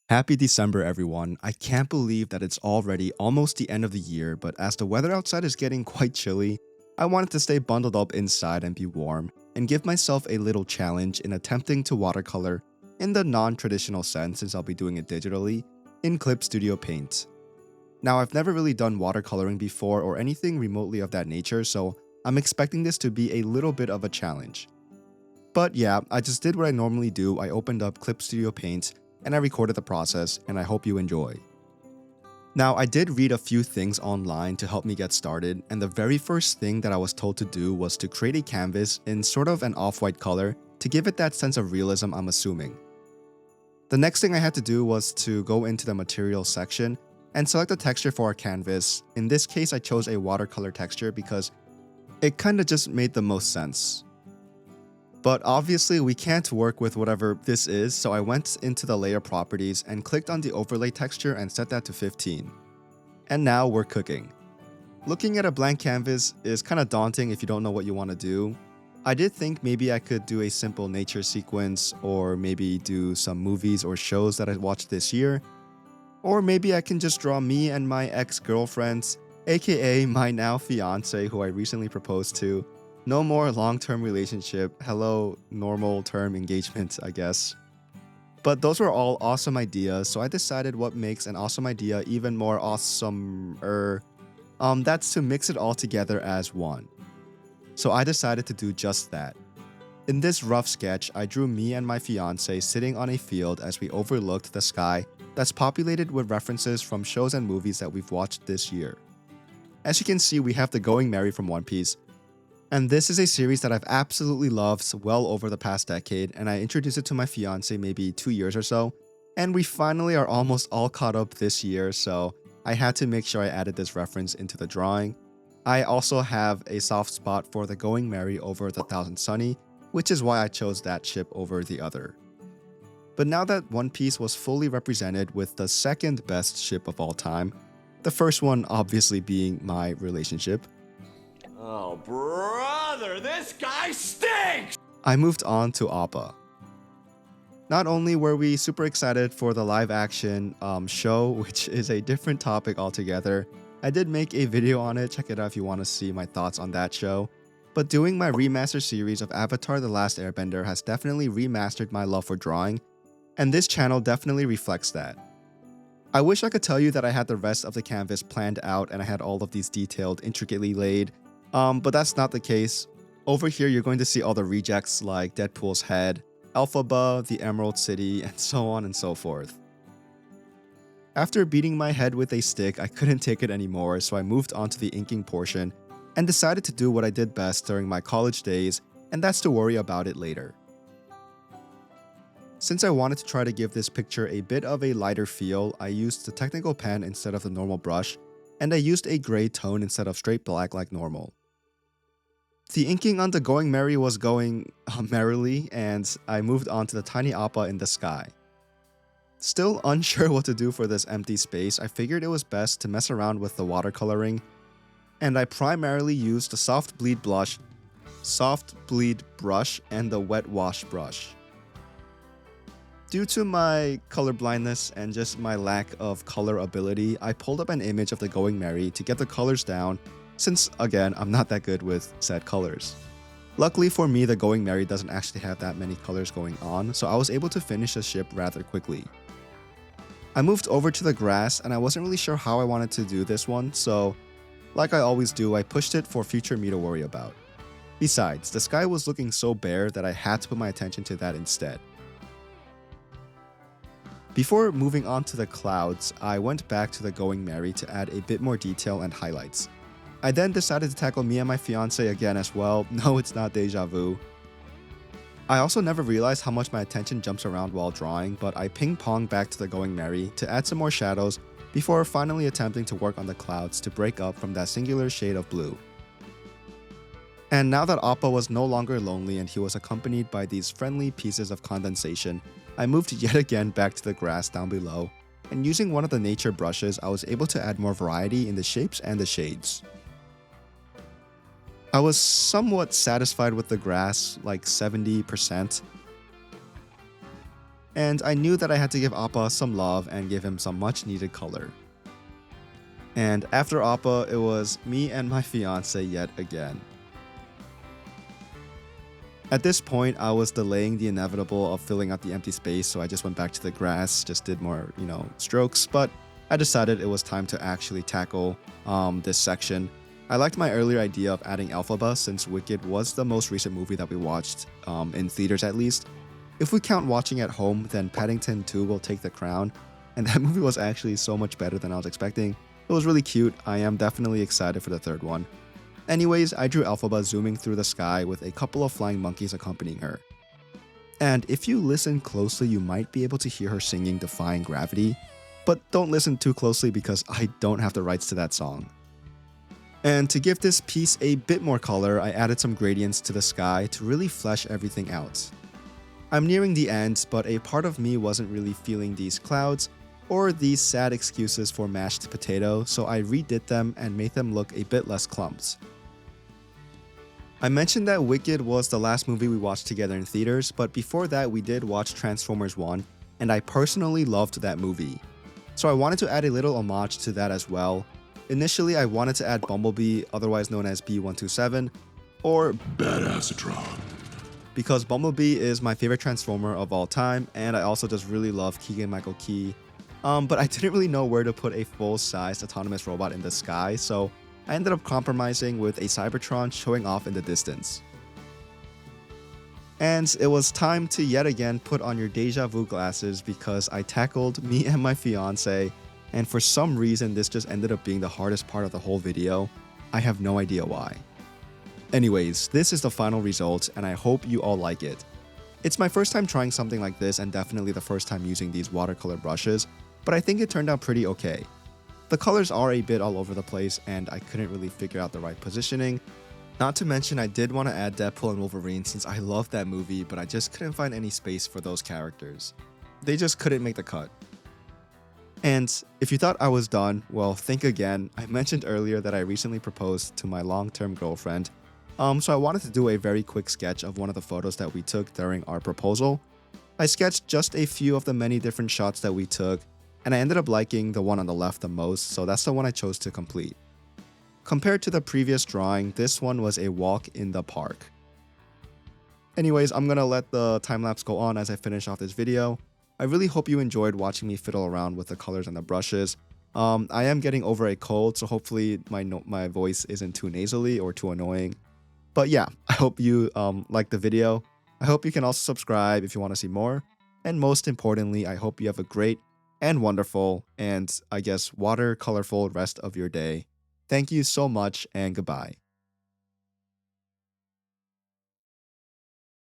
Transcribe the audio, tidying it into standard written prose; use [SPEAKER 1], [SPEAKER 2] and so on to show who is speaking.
[SPEAKER 1] Happy December, everyone. I can't believe that it's already almost the end of the year, but as the weather outside is getting quite chilly, I wanted to stay bundled up inside and be warm, and give myself a little challenge in attempting to watercolor in the non-traditional sense since I'll be doing it digitally, in Clip Studio Paint. Now, I've never really done watercoloring before or anything remotely of that nature, so I'm expecting this to be a little bit of a challenge. But yeah, I just did what I normally do. I opened up Clip Studio Paint and I recorded the process, and I hope you enjoy. Now, I did read a few things online to help me get started, and the very first thing that I was told to do was to create a canvas in sort of an off-white color to give it that sense of realism, I'm assuming. The next thing I had to do was to go into the materials section and select a texture for our canvas. In this case, I chose a watercolor texture because it kinda just made the most sense. But obviously we can't work with whatever this is, so I went into the layer properties and clicked on the overlay texture and set that to 15. And now we're cooking. Looking at a blank canvas is kinda daunting if you don't know what you want to do. I did think maybe I could do a simple nature sequence, or maybe do some movies or shows that I watched this year. Or maybe I can just draw me and my ex-girlfriends, aka my now fiance who I recently proposed to. No more long-term relationship, hello normal term engagement, I guess. But those were all awesome ideas, so I decided what makes an awesome idea even more awesomer. That's to mix it all together as one. So I decided to do just that. In this rough sketch, I drew me and my fiance sitting on a field as we overlooked the sky that's populated with references from shows and movies that we've watched this year. As you can see, we have the Going Merry from One Piece, and this is a series that I've absolutely loved well over the past decade, and I introduced it to my fiance maybe 2 years or so, and we finally are almost all caught up this year, so I had to make sure I added this reference into the drawing. I also have a soft spot for the Going Merry over the Thousand Sunny, which is why I chose that ship over the other. But now that One Piece was fully represented with the second best ship of all time, the first one obviously being my relationship,
[SPEAKER 2] Oh, brother, this guy stinks!
[SPEAKER 1] I moved on to Appa. Not only were we super excited for the live action show, which is a different topic altogether. I did make a video on it, check it out if you want to see my thoughts on that show. But doing my remaster series of Avatar The Last Airbender has definitely remastered my love for drawing, and this channel definitely reflects that. I wish I could tell you that I had the rest of the canvas planned out and I had all of these detailed, intricately laid, but that's not the case. Over here, you're going to see all the rejects like Deadpool's head, Elphaba, the Emerald City, and so on and so forth. After beating my head with a stick, I couldn't take it anymore, so I moved on to the inking portion and decided to do what I did best during my college days, and that's to worry about it later. Since I wanted to try to give this picture a bit of a lighter feel, I used the technical pen instead of the normal brush, and I used a gray tone instead of straight black like normal. The inking on the Going Merry was going merrily, and I moved on to the tiny Appa in the sky. Still unsure what to do for this empty space, I figured it was best to mess around with the watercoloring, and I primarily used the soft bleed brush and the wet wash brush. Due to my color blindness and just my lack of color ability, I pulled up an image of the Going Merry to get the colors down, since again, I'm not that good with said colors. Luckily for me, the Going Merry doesn't actually have that many colors going on, so I was able to finish the ship rather quickly. I moved over to the grass and I wasn't really sure how I wanted to do this one, so like I always do, I pushed it for future me to worry about. Besides, the sky was looking so bare that I had to put my attention to that instead. Before moving on to the clouds, I went back to the Going Merry to add a bit more detail and highlights. I then decided to tackle me and my fiance again as well. No, it's not deja vu. I also never realized how much my attention jumps around while drawing, but I ping-ponged back to the Going Merry to add some more shadows before finally attempting to work on the clouds to break up from that singular shade of blue. And now that Appa was no longer lonely and he was accompanied by these friendly pieces of condensation, I moved yet again back to the grass down below, and using one of the nature brushes, I was able to add more variety in the shapes and the shades. I was somewhat satisfied with the grass, like 70%. and I knew that I had to give Appa some love and give him some much needed color. And after Appa, it was me and my fiance yet again. At this point, I was delaying the inevitable of filling out the empty space, so I just went back to the grass, just did more, strokes, but I decided it was time to actually tackle this section. I liked my earlier idea of adding Elphaba since Wicked was the most recent movie that we watched, in theaters at least. If we count watching at home, then Paddington 2 will take the crown, and that movie was actually so much better than I was expecting. It was really cute. I am definitely excited for the third one. Anyways, I drew Elphaba zooming through the sky with a couple of flying monkeys accompanying her. And if you listen closely, you might be able to hear her singing Defying Gravity, but don't listen too closely because I don't have the rights to that song. And to give this piece a bit more color, I added some gradients to the sky to really flesh everything out. I'm nearing the end, but a part of me wasn't really feeling these clouds or these sad excuses for mashed potato, so I redid them and made them look a bit less clumps. I mentioned that Wicked was the last movie we watched together in theaters, but before that we did watch Transformers 1, and I personally loved that movie. So I wanted to add a little homage to that as well. Initially I wanted to add Bumblebee, otherwise known as B127, or
[SPEAKER 3] Badassatron.
[SPEAKER 1] because Bumblebee is my favorite Transformer of all time, and I also just really love Keegan-Michael Key. But I didn't really know where to put a full-sized autonomous robot in the sky, so I ended up compromising with a Cybertron showing off in the distance. And it was time to yet again put on your deja vu glasses because I tackled me and my fiance, and for some reason this just ended up being the hardest part of the whole video. I have no idea why. Anyways, this is the final result and I hope you all like it. It's my first time trying something like this and definitely the first time using these watercolor brushes, but I think it turned out pretty okay. The colors are a bit all over the place and I couldn't really figure out the right positioning. Not to mention I did want to add Deadpool and Wolverine since I love that movie, but I just couldn't find any space for those characters. They just couldn't make the cut. And if you thought I was done, well, think again. I mentioned earlier that I recently proposed to my long-term girlfriend, so I wanted to do a very quick sketch of one of the photos that we took during our proposal. I sketched just a few of the many different shots that we took, and I ended up liking the one on the left the most, so that's the one I chose to complete. Compared to the previous drawing, this one was a walk in the park. Anyways, I'm gonna let the time-lapse go on as I finish off this video. I really hope you enjoyed watching me fiddle around with the colors and the brushes. I am getting over a cold, so hopefully my voice isn't too nasally or too annoying. But yeah, I hope you liked the video. I hope you can also subscribe if you want to see more. And most importantly, I hope you have a great and wonderful and I guess water colorful rest of your day. Thank you so much and goodbye.